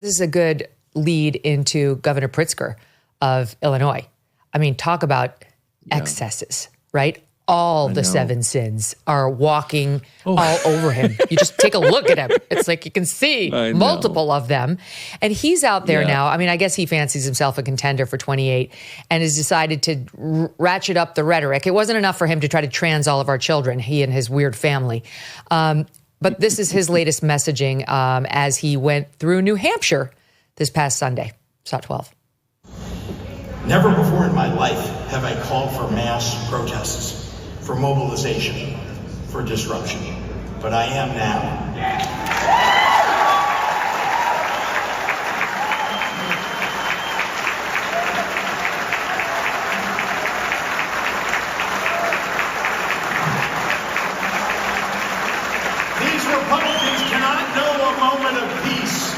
This is a good lead into Governor Pritzker of Illinois. I mean, talk about excesses, right? All the seven sins are walking all over him. You just take a look at him. It's like you can see multiple of them. And he's out there now. I mean, I guess he fancies himself a contender for 28 and has decided to ratchet up the rhetoric. It wasn't enough for him to try to trans all of our children, he and his weird family. But this is his latest messaging as he went through New Hampshire this past Sunday. SOT 12. Never before in my life have I called for mass protests, for mobilization, for disruption, but I am now. These Republicans cannot know a moment of peace.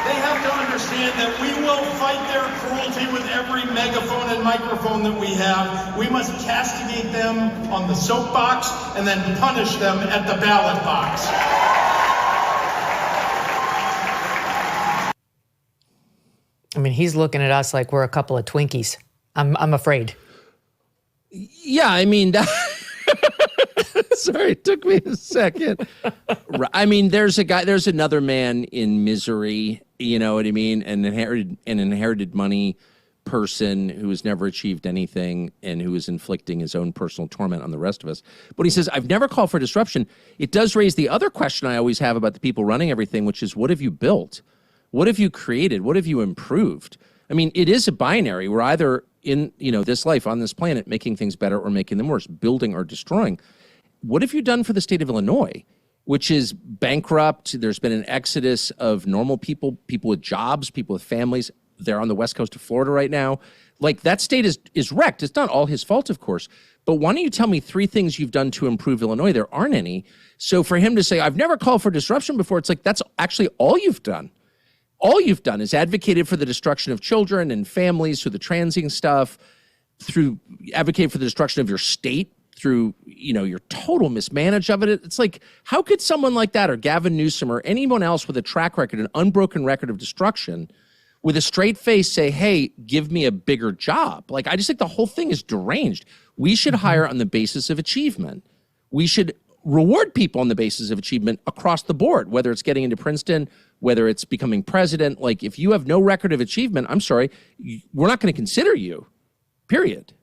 They have to understand that we will fight their cruelty with every megaphone and microphone that we have. We must castigate them on the soapbox and then punish them at the ballot box. I mean, he's looking at us like we're a couple of Twinkies. I'm afraid. Yeah, I mean, sorry, it took me a second. I mean, there's another man in misery, you know what I mean? An inherited money person who has never achieved anything and who is inflicting his own personal torment on the rest of us. But he says, I've never called for disruption. It does raise the other question I always have about the people running everything, which is, what have you built? What have you created? What have you improved? I mean, it is a binary. We're either in, this life on this planet making things better or making them worse, building or destroying. What have you done for the state of Illinois, which is bankrupt? There's been an exodus of normal people with jobs, people with families. They're on the west coast of Florida right now. Like, that state is wrecked. It's not all his fault, of course. But why don't you tell me 3 things you've done to improve Illinois? There aren't any. So for him to say, I've never called for disruption before, it's like, that's actually all you've done. All you've done is advocated for the destruction of children and families through the transing stuff, through advocate for the destruction of your state, through, your total mismanage of it. It's like, how could someone like that, or Gavin Newsom, or anyone else with a track record, an unbroken record of destruction, with a straight face say, hey, give me a bigger job? Like, I just think the whole thing is deranged. We should hire on the basis of achievement. We should reward people on the basis of achievement across the board, whether it's getting into Princeton, whether it's becoming president. Like, if you have no record of achievement, I'm sorry, we're not going to consider you, period.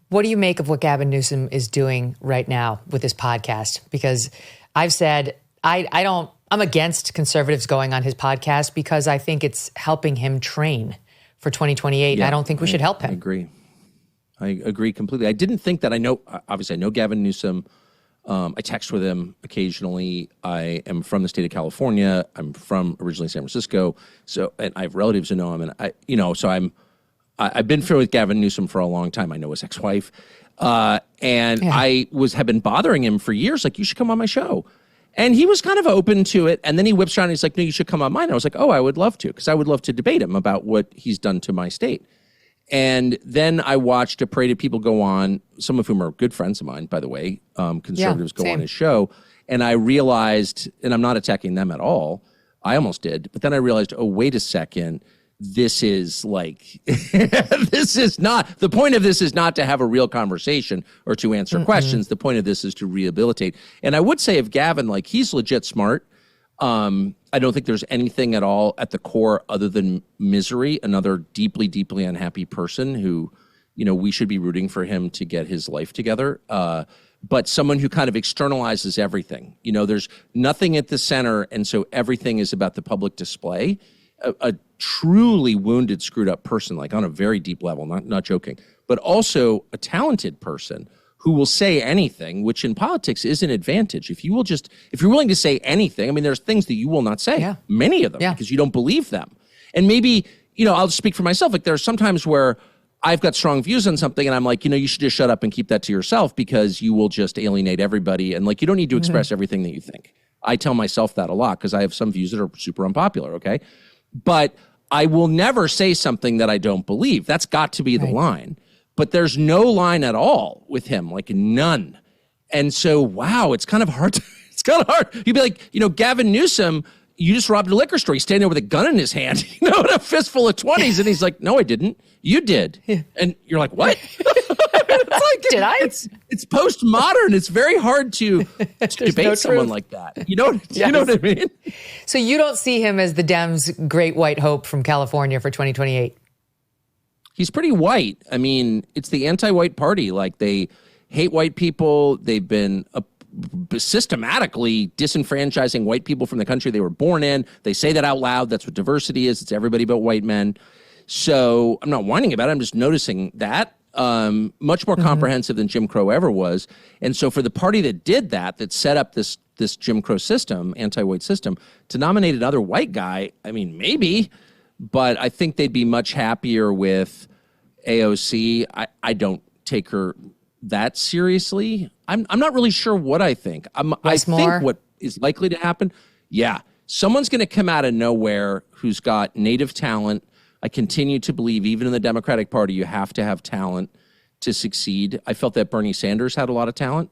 What do you make of what Gavin Newsom is doing right now with his podcast? Because I've said I'm against conservatives going on his podcast because I think it's helping him train for 2028. Yeah, I don't think we should help him. I agree completely. I didn't think that. Obviously I know Gavin Newsom. I text with him occasionally. I am from the state of California. I'm from originally San Francisco. And I have relatives who know him. And I've been familiar with Gavin Newsom for a long time. I know his ex-wife. I have been bothering him for years. Like, you should come on my show. And he was kind of open to it. And then he whips around and he's like, no, you should come on mine. I was like, oh, I would love to, because I would love to debate him about what he's done to my state. And then I watched a parade of people go on, some of whom are good friends of mine, by the way, conservatives go on his show. And I realized, and I'm not attacking them at all, I almost did, but then I realized, oh, wait a second, this is like, the point of this is not to have a real conversation or to answer questions. The point of this is to rehabilitate. And I would say of Gavin, like, he's legit smart. I don't think there's anything at all at the core other than misery, another deeply, deeply unhappy person who, we should be rooting for him to get his life together. But someone who kind of externalizes everything. There's nothing at the center, and so everything is about the public display. A truly wounded, screwed up person, like on a very deep level, not joking, but also a talented person who will say anything, which in politics is an advantage. If you're willing to say anything, I mean, there's things that you will not say, many of them, because you don't believe them. And maybe, I'll speak for myself. Like, there are some times where I've got strong views on something and I'm like, you should just shut up and keep that to yourself, because you will just alienate everybody. And like, you don't need to express everything that you think. I tell myself that a lot because I have some views that are super unpopular, okay? But I will never say something that I don't believe. That's got to be the line. But there's no line at all with him, like none. And so, wow, it's kind of hard. It's kind of hard. You'd be like, Gavin Newsom, you just robbed a liquor store. He's standing there with a gun in his hand, and a fistful of 20s. And he's like, no, I didn't. You did. Yeah. And you're like, what? Did I? It's postmodern. It's very hard to debate someone like that. You know what I mean? So you don't see him as the Dems' great white hope from California for 2028? He's pretty white. I mean, it's the anti-white party. Like, they hate white people. They've been systematically disenfranchising white people from the country they were born in. They say that out loud. That's what diversity is. It's everybody but white men. So I'm not whining about it. I'm just noticing that. Much more comprehensive than Jim Crow ever was. And so for the party that did that set up this Jim Crow system, anti-white system, to nominate another white guy, I mean, maybe, but I think they'd be much happier with AOC. I don't take her that seriously. I'm not really sure what I think. I think what is likely to happen, someone's going to come out of nowhere who's got native talent. I continue to believe, even in the Democratic Party, you have to have talent to succeed. I felt that Bernie Sanders had a lot of talent.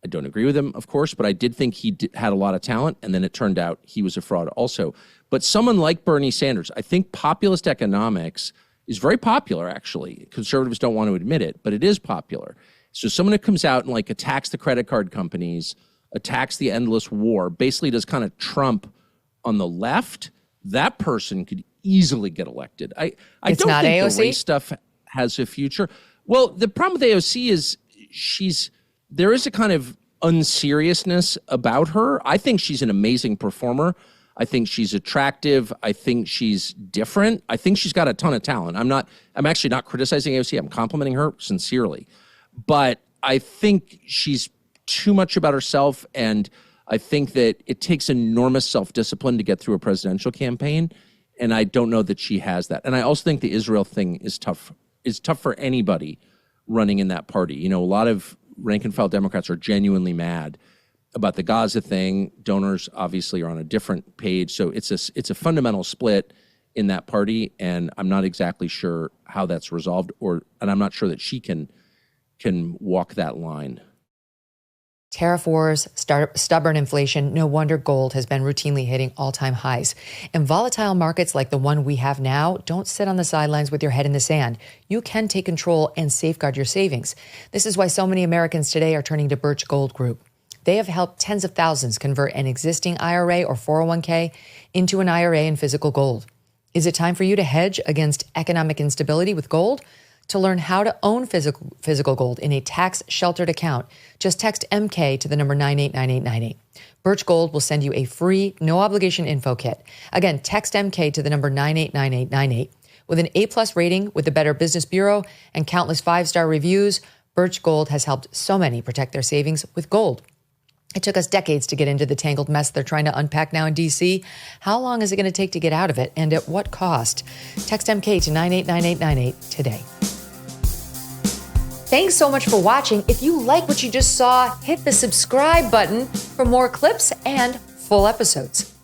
I don't agree with him, of course, but I did think he had a lot of talent, and then it turned out he was a fraud also. But someone like Bernie Sanders, I think populist economics is very popular, actually. Conservatives don't want to admit it, but it is popular. So someone that comes out and like attacks the credit card companies, attacks the endless war, basically does kind of Trump on the left, that person could easily get elected. I don't think AOC? The race stuff has a future. Well, the problem with AOC is there is a kind of unseriousness about her. I think she's an amazing performer. I think she's attractive. I think she's different. I think she's got a ton of talent. I'm actually not criticizing AOC. I'm complimenting her sincerely. But I think she's too much about herself, and I think that it takes enormous self-discipline to get through a presidential campaign, and I don't know that she has that. And I also think the Israel thing is tough. It's tough for anybody running in that party. A lot of rank-and-file Democrats are genuinely mad about the Gaza thing. Donors obviously are on a different page, so it's a fundamental split in that party, and I'm not exactly sure how that's resolved, and I'm not sure that she can walk that line. Tariff wars, stubborn inflation, no wonder gold has been routinely hitting all-time highs. And volatile markets like the one we have now don't sit on the sidelines with your head in the sand. You can take control and safeguard your savings. This is why so many Americans today are turning to Birch Gold Group. They have helped tens of thousands convert an existing IRA or 401k into an IRA in physical gold. Is it time for you to hedge against economic instability with gold? To learn how to own physical gold in a tax-sheltered account, just text MK to the number 989898. Birch Gold will send you a free, no-obligation info kit. Again, text MK to the number 989898. With an A-plus rating with the Better Business Bureau and countless 5-star reviews, Birch Gold has helped so many protect their savings with gold. It took us decades to get into the tangled mess they're trying to unpack now in D.C. How long is it going to take to get out of it, and at what cost? Text MK to 989898 today. Thanks so much for watching. If you like what you just saw, hit the subscribe button for more clips and full episodes.